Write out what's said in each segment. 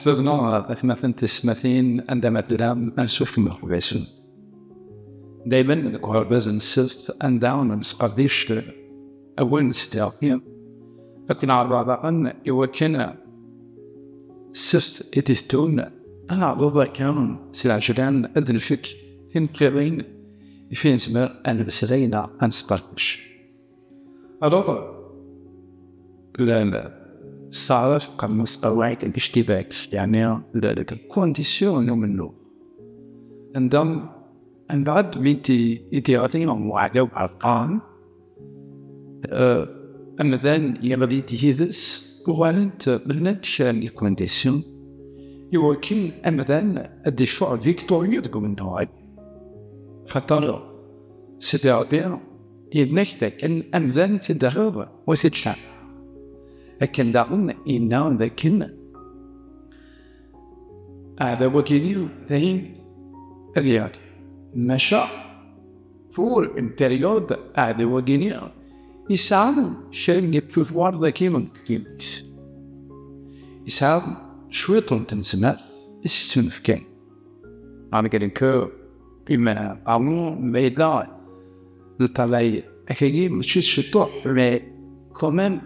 Faisant مثلا تسمتين عندما تنام نشوف المخبزين دايما نقول بازن السلط أنداون نسقديش أول نستعقيم لكن عرضاً يوكنا السلط إتستون أنا عرضا كان سلاجران أدن الفك ثم قرين فين زمر أنا بسرينا أنسقدش عرضا لا الصعرف قمص قواعد الاشتباك يعني الكونديسيون منه عندما عند بعد بنتي إدارتين وعدوا أرقام أمازان يغلي تهيزس وغالنت بلنتش الكونديسيون يوكل أمازان الدفاع فيكتوريو تقوم النوعي خطر سيداربين يبنكتك أن أمازان تدرب وستشان لكن دعونا إنه ذكرنا هذا وكيل ذهين الرياضي مشى فور البريود هذا وكيل يساعد شيء يبوفوار ذكي من كيمس يساعد شوية تنسمع السنفكين أنا قاعد كو إما أمون ميدان للطلاي أكيد مش شطوح mais quand même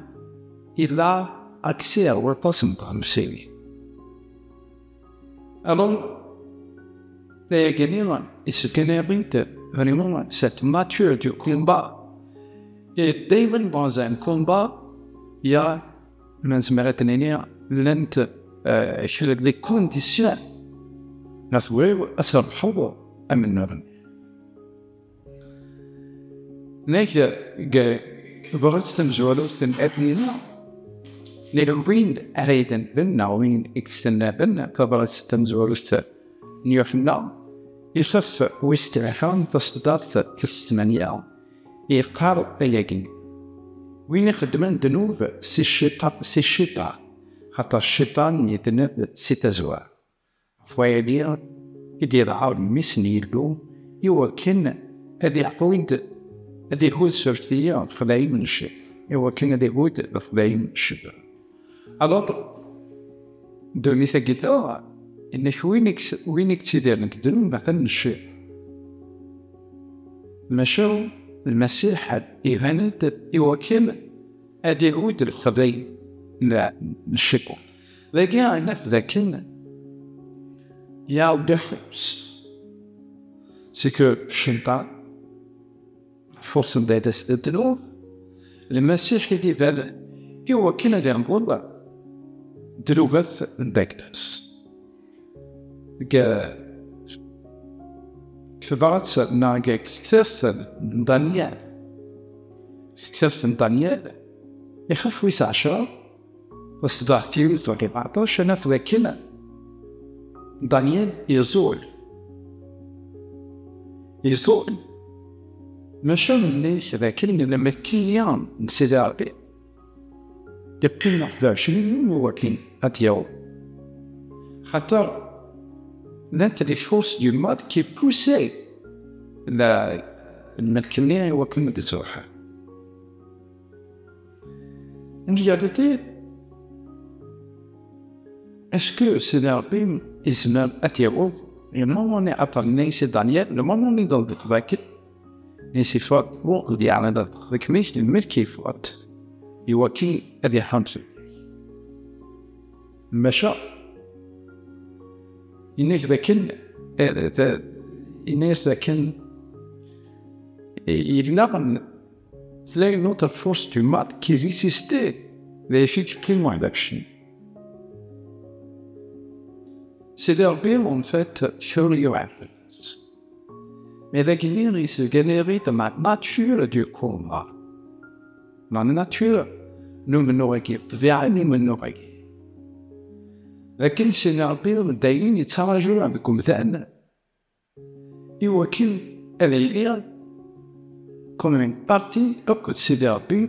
il a accès à l'opportunité. Alors, les gagnants, ils se connaissent vraiment cette nature du combat. Et dès dans un combat, il y a les conditions. نسوي أثر حظ أم النظم. نيجي فرصة جوالوس الأثنين للوين أريدن بنا وين إكستنا بنا فرصة جوالوس نيوفنا يصف ويسترخان تصدات تسمانيا يفقار أيجين وين خدمن دنوف سيشيطا حتى الشيطان يتنب ستزوا فويليا يدير عاود مسنيلو يوكن هذي عقود هذي هو السرطيات فلاي من الشيء يوكن هذي هو فلاي من الشيء alors de مثل إن وينك تدير نقدر مثلا الشيء مشاو المسيح إيفانت يوكن هذي هو الفلاي لا الشيء لكن أنا ذاكرنا il y a une différence. C'est que Shaitan, force de l'eau, le Messie qui dit il y a aucune d'emblée de l'ouverture d'Agnes. Que va n'a succès Daniel. Succès Daniel. Il faut que ça change. Parce que Dieu doit les partager. Je n'ai pas qu'une. دانيال يزول ماشا الناس لكن لما كيان نسيداربي يبقي نحضر شنو هو كين أديو خاطر لانت لي فورس دو مال كي بوسي المكنية هو كلمة الزوحة en réalité est-ce que Sédarbim est même attirant? Le moment où on est appelé c'est Daniel, le moment où on est dans le vacuum, et c'est fort, bon, il y a un autre, le ministre du Merc qui est fort, il voit qui est des Hansen. Mais ça, il n'est une autre force du mal qui résistait les effets climat d'action. Sédarbim en fait furieux. Mais la guerre il se générait de la nature du combat. Dans la nature, nous menons vers nous menons. لكن Sédarbim دايما يتساعدوا بكم ذان. يوكل العيال comme une partie de Sédarbim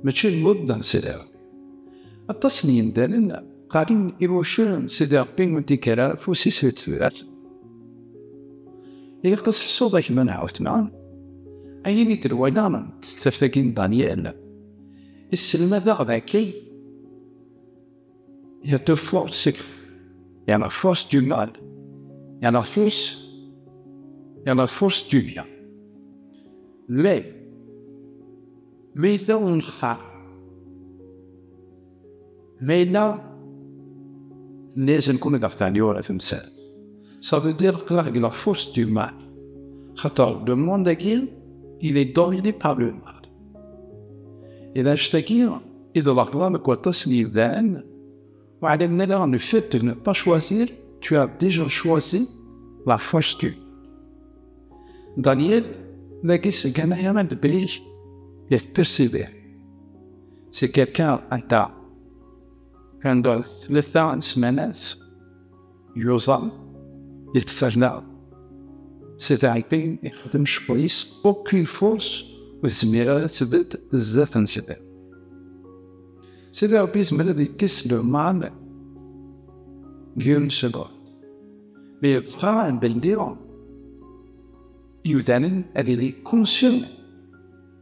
ماشي مدة Sédarbim. التصميم دالنا قاعدين يروشون Sédarbim وتكرار فوسي سوتفات. يقص الصوبة كما نعاود معاه. أيني تروينا تفتكين دانيال. السلمة ذا ذاكي. Il y a deux forces Il y a la force du mal. Il y a la force du bien. Mais إذا نخاف لازم نكون داخل ولا تمثال. Ça veut dire que la force du mal. Le monde il est dominé par le mal. إذا اشتكينا إذا الأقلام كوتصني الذهن وعلمنا le fait de ne pas choisir, tu as déjà choisi la force du mal. Daniel لقي سجنه يمد بليش يتبرسيبه. C'est quelqu'un أنت عنده 3 سمانات يوصل يتسجن. C'est arrivé يخدمش كويس aucune force والزميرة تبدأ بزاف نسيبه. C'est là بيز ملذي كيس le mal d'une seconde. Mais frère Beldiron Yudanen elle est conscient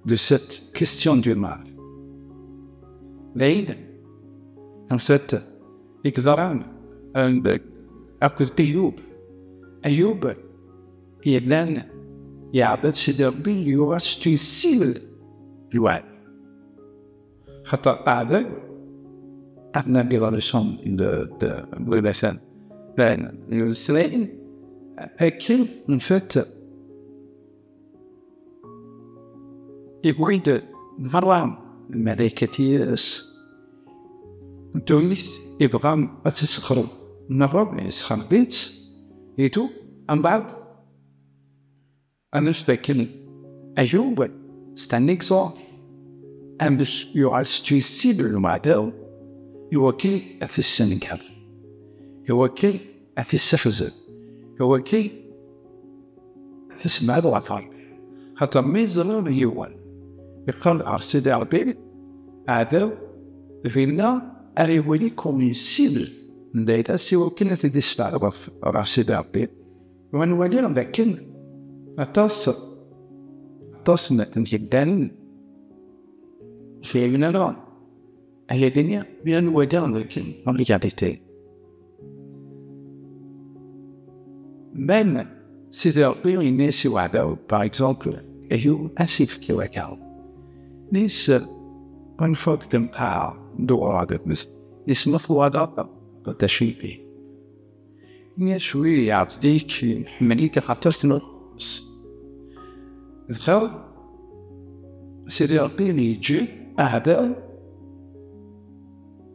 de cette question du mal. Mais en fait, l'examen à cause d'Ayoub, il يعبد سيدربي يغسطي سيل الوعي. حتى بعد أثناء بغرسون بغرسان بين السنين أكيد من فات يقعد مرة الملائكة تونس إبغام أتسخروا مرة يسخر بيت يتو أم بعد أنا فاكر أيوب c'est un exemple أمس يعالج سيبر المعدل يوكل في السنغال يوكل في السفزة يوكل في السماد والعطار حتى ميزرون يوان يقال عرسيد عربي هذا فينا أريولي كومي سيبر ندايدا سيو كنا تدسفع عرسيد عربي ونولي لكن أتصل جدا في النار هي الدنيا بين ودان لكن رجعتي même si Dieu est né sur Adam, par exemple, Ayub asif qui regarde. Nis une fois que tu parles d'ordre, nis ما في وضع بتشيبي. نشوي يعطيك مليك خاطرنا. ذا سيدي يجي هذا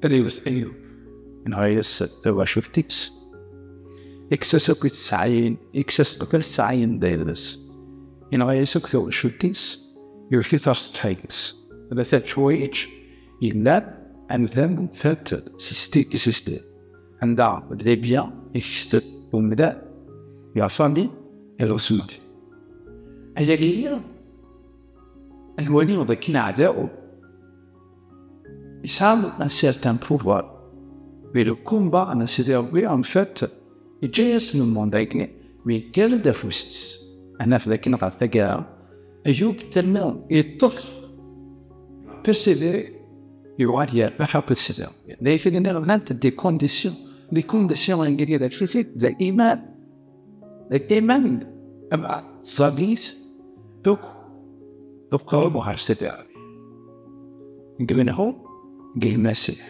اللي يوس أيوب من هاي الستة وشفتيس إكسس بيت سعين إكسس بكل سعين دايلس من هاي الستة وشفتيس يرفي ثرستيس ثلاثة شويج إلا أن ذم فات سيستي عندها ليبيا إكسس ومدى يا فامي الرسول هي الولي ذاك أعداؤه ils ont un certain pouvoir. Mais le combat en Syrie, en fait, il y a ce moment d'agir, mais quel défousis. Un Africain dans la guerre, Ayub tellement est tough, persévérer, il va dire, pas persévérer. Mais il y a des conditions, les conditions en guerre d'électricité, de l'iman, sablis, donc, comment persévérer. Grenouille. جه المسيح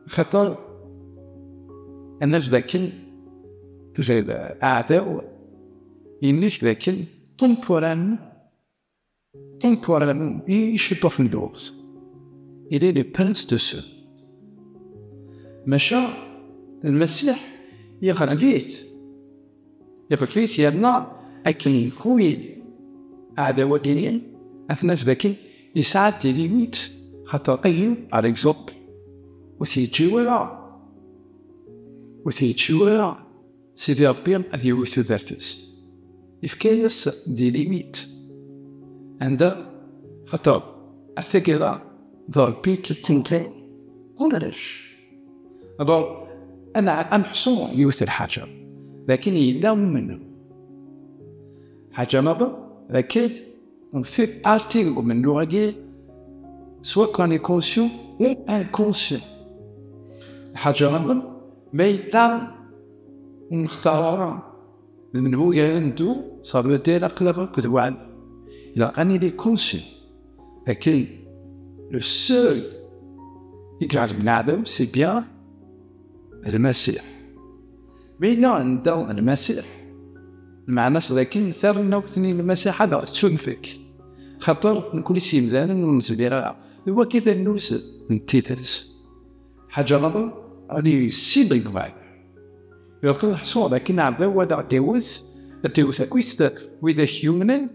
خطر الناس ذاكين زي الأعداء الناس ذاكين temporairement يشطوا في الدوز il est le prince de ceux مشى المسيح يخرجيت يرنا أكل خوي أعداء ودينين الناس ذاكين يساعد ليميت حتى أيوب par exemple وسيتشوى سيدي ربي أذي وثلاثس إفكاس دي ليميت عندها حتى أرتكض ضربي كالتنتين قولش أنا أنحصو يوثل حاجة لكن يلام منه حاجة مضى لكن on fait partie من لغة soit qu'on est conscient ou inconscient. حاجة ربنا ما يتم نختار من هو عنده صار يدير أقلب كذب عنه إلا أني لي كونسي لكن لو سول يجعل بنادم سي بيان المسيح بينا عندو المسيح معناش لكن ثار نوتني المسيح هذا تشون فيك خاطر نكون شي مزال ونسبيرها هو كذا نوس نتيتس حاجة غلط أني سيبي معي يقول حصول لكن عذو وضع تيوز كويس وإذا هيومن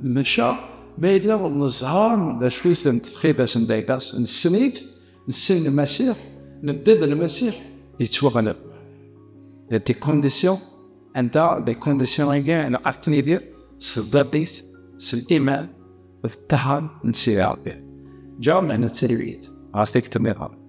مشى ما يدير النزهار ذا شويس نتخيبس ندايقاس نسنيت نسن المسيح ندد المسيح يتوغلب دي كونديسيون أنت دي كونديسيون رجع أنا أعطني دير سلطيس سلإيمان والتحال نسير عربي جاوب أنا تسيريت عاستيك تميرها